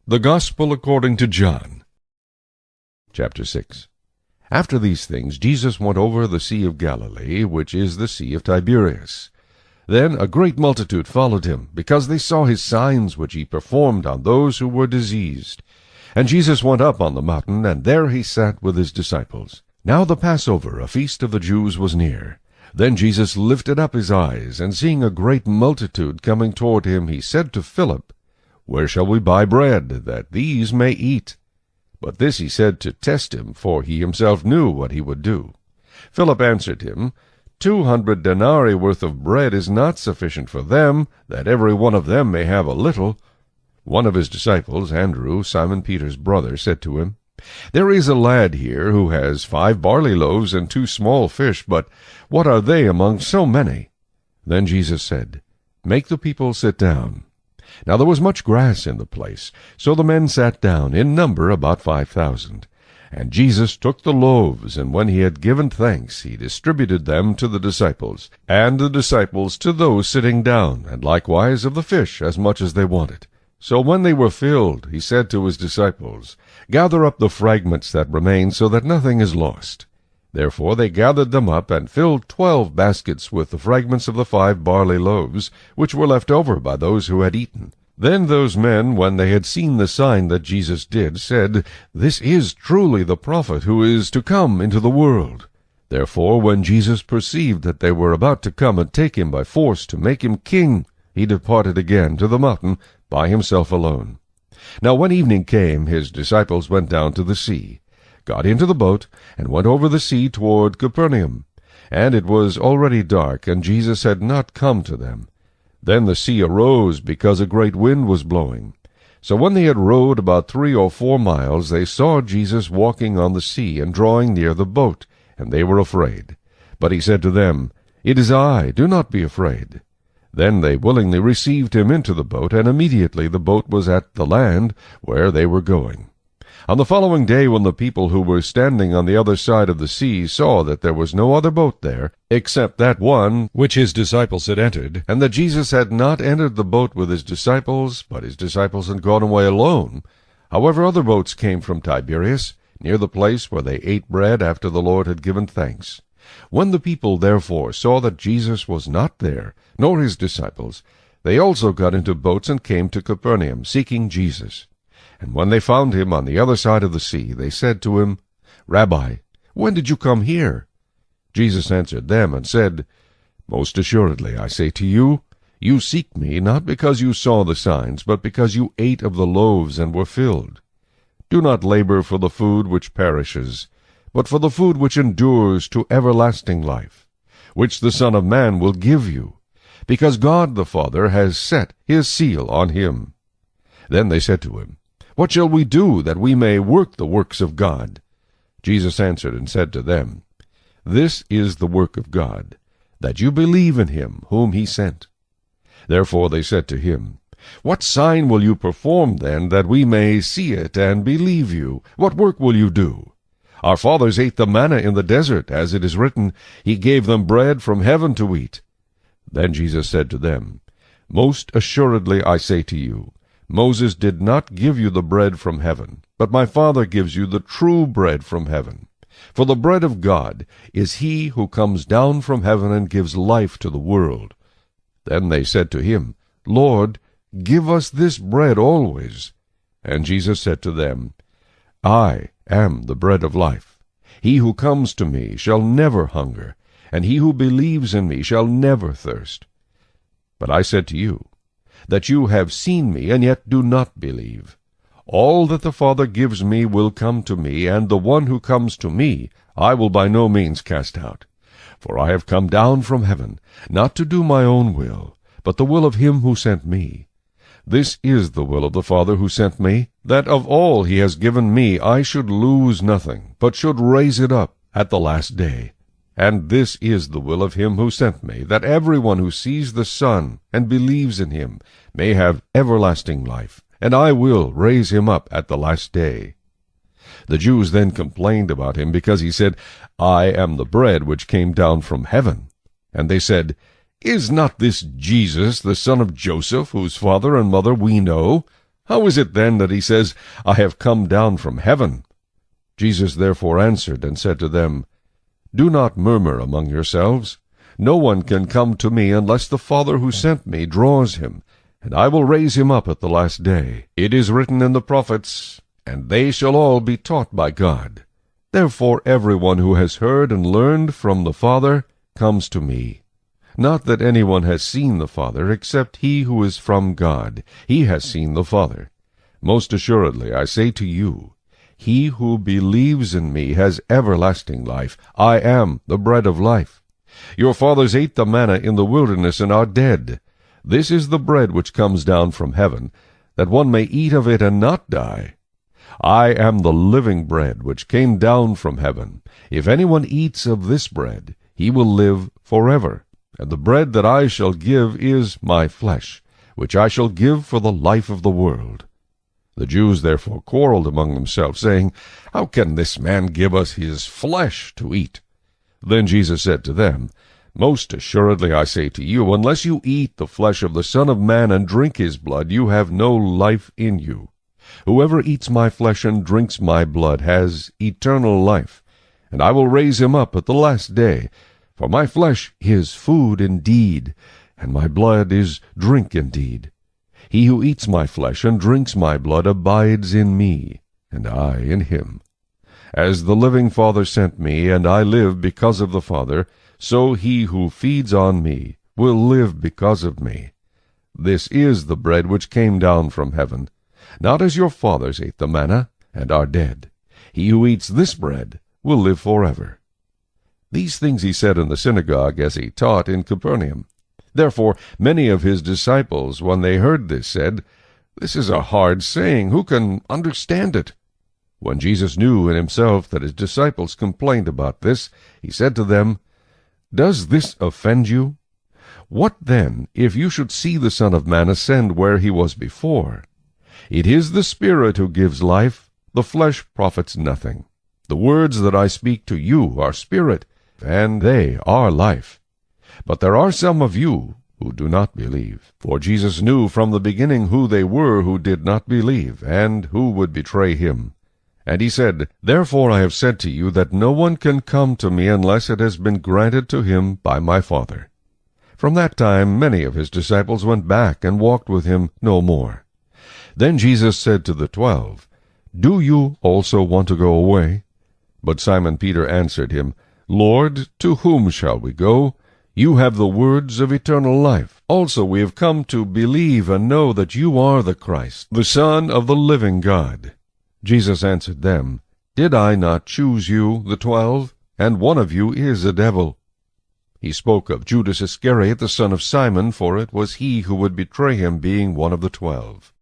The Gospel according to John. Chapter 6. After these things Jesus went over the Sea of Galilee, which is the Sea of Tiberias. Then a great multitude followed him, because they saw his signs which he performed on those who were diseased. And Jesus went up on the mountain, and there he sat with his disciples. Now the Passover, a feast of the Jews, was near. Then Jesus lifted up his eyes, and seeing a great multitude coming toward him, he said to Philip, "Where shall we buy bread, that these may eat?" But this he said to test him, for he himself knew what he would do. Philip answered him, 200 denarii worth of bread is not sufficient for them, that every one of them may have a little. One of his disciples, Andrew, Simon Peter's brother, said to him, "There is a lad here who has 5 barley loaves and 2 small fish, but what are they among so many?" Then Jesus said, "Make the people sit down." Now there was much grass in the place, so the men sat down, in number about 5,000. And Jesus took the loaves, and when he had given thanks, he distributed them to the disciples, and the disciples to those sitting down, and likewise of the fish as much as they wanted. So when they were filled, he said to his disciples, "Gather up the fragments that remain, so that nothing is lost." Therefore they gathered them up, and filled 12 baskets with the fragments of the 5 barley loaves, which were left over by those who had eaten. Then those men, when they had seen the sign that Jesus did, said, "This is truly the prophet who is to come into the world." Therefore when Jesus perceived that they were about to come and take him by force to make him king, he departed again to the mountain by himself alone. Now when evening came, his disciples went down to the sea, got into the boat, and went over the sea toward Capernaum. And it was already dark, and Jesus had not come to them. Then the sea arose, because a great wind was blowing. So when they had rowed about 3 or 4 miles, they saw Jesus walking on the sea, and drawing near the boat, and they were afraid. But he said to them, "It is I, do not be afraid." Then they willingly received him into the boat, and immediately the boat was at the land where they were going. On the following day, when the people who were standing on the other side of the sea saw that there was no other boat there, except that one which his disciples had entered, and that Jesus had not entered the boat with his disciples, but his disciples had gone away alone, however other boats came from Tiberias, near the place where they ate bread after the Lord had given thanks. When the people therefore saw that Jesus was not there, nor his disciples, they also got into boats and came to Capernaum, seeking Jesus. And when they found him on the other side of the sea, they said to him, "Rabbi, when did you come here?" Jesus answered them and said, "Most assuredly I say to you, you seek me not because you saw the signs, but because you ate of the loaves and were filled. Do not labor for the food which perishes, but for the food which endures to everlasting life, which the Son of Man will give you, because God the Father has set his seal on him." Then they said to him, "What shall we do that we may work the works of God?" Jesus answered and said to them, "This is the work of God, that you believe in him whom he sent." Therefore they said to him, "What sign will you perform then, that we may see it and believe you? What work will you do? Our fathers ate the manna in the desert, as it is written, He gave them bread from heaven to eat." Then Jesus said to them, "Most assuredly I say to you, Moses did not give you the bread from heaven, but my Father gives you the true bread from heaven. For the bread of God is he who comes down from heaven and gives life to the world." Then they said to him, "Lord, give us this bread always." And Jesus said to them, "I am the bread of life. He who comes to me shall never hunger, and he who believes in me shall never thirst. But I said to you, that you have seen me, and yet do not believe. All that the Father gives me will come to me, and the one who comes to me I will by no means cast out. For I have come down from heaven, not to do my own will, but the will of him who sent me. This is the will of the Father who sent me, that of all he has given me I should lose nothing, but should raise it up at the last day. And this is the will of him who sent me, that everyone who sees the Son and believes in him may have everlasting life, and I will raise him up at the last day." The Jews then complained about him, because he said, "I am the bread which came down from heaven." And they said, "Is not this Jesus, the son of Joseph, whose father and mother we know? How is it then that he says, I have come down from heaven? Jesus therefore answered and said to them, Do not murmur among yourselves. No one can come to me unless the Father who sent me draws him, and I will raise him up at the last day. It is written in the prophets, and they shall all be taught by God. Therefore everyone who has heard and learned from the Father comes to me. Not that anyone has seen the Father, except he who is from God. He has seen the Father. Most assuredly I say to you, he who believes in me has everlasting life. I am the bread of life. Your fathers ate the manna in the wilderness and are dead. This is the bread which comes down from heaven, that one may eat of it and not die. I am the living bread which came down from heaven. If anyone eats of this bread, he will live forever. And the bread that I shall give is my flesh, which I shall give for the life of the world. The Jews therefore quarreled among themselves, saying, How can this man give us his flesh to eat? Then Jesus said to them, Most assuredly I say to you, unless you eat the flesh of the Son of Man and drink his blood, you have no life in you. Whoever eats my flesh and drinks my blood has eternal life, and I will raise him up at the last day. For my flesh is food indeed, and my blood is drink indeed. He who eats my flesh and drinks my blood abides in me, and I in him. As the living Father sent me, and I live because of the Father, so he who feeds on me will live because of me. This is the bread which came down from heaven, not as your fathers ate the manna, and are dead. He who eats this bread will live forever. These things he said in the synagogue as he taught in Capernaum. Therefore many of his disciples, when they heard this, said, This is a hard saying. Who can understand it? When Jesus knew in himself that his disciples complained about this, he said to them, Does this offend you? What then, if you should see the Son of Man ascend where he was before? It is the Spirit who gives life, the flesh profits nothing. The words that I speak to you are spirit, and they are life. But there are some of you who do not believe. For Jesus knew from the beginning who they were who did not believe, and who would betray him. And he said, Therefore I have said to you that no one can come to me unless it has been granted to him by my Father. From that time many of his disciples went back and walked with him no more. Then Jesus said to the 12, Do you also want to go away? But Simon Peter answered him, Lord, to whom shall we go? You have the words of eternal life. Also we have come to believe and know that you are the Christ, the Son of the living God. Jesus answered them, Did I not choose you, the 12? And one of you is a devil. He spoke of Judas Iscariot, the son of Simon, for it was he who would betray him, being one of the 12.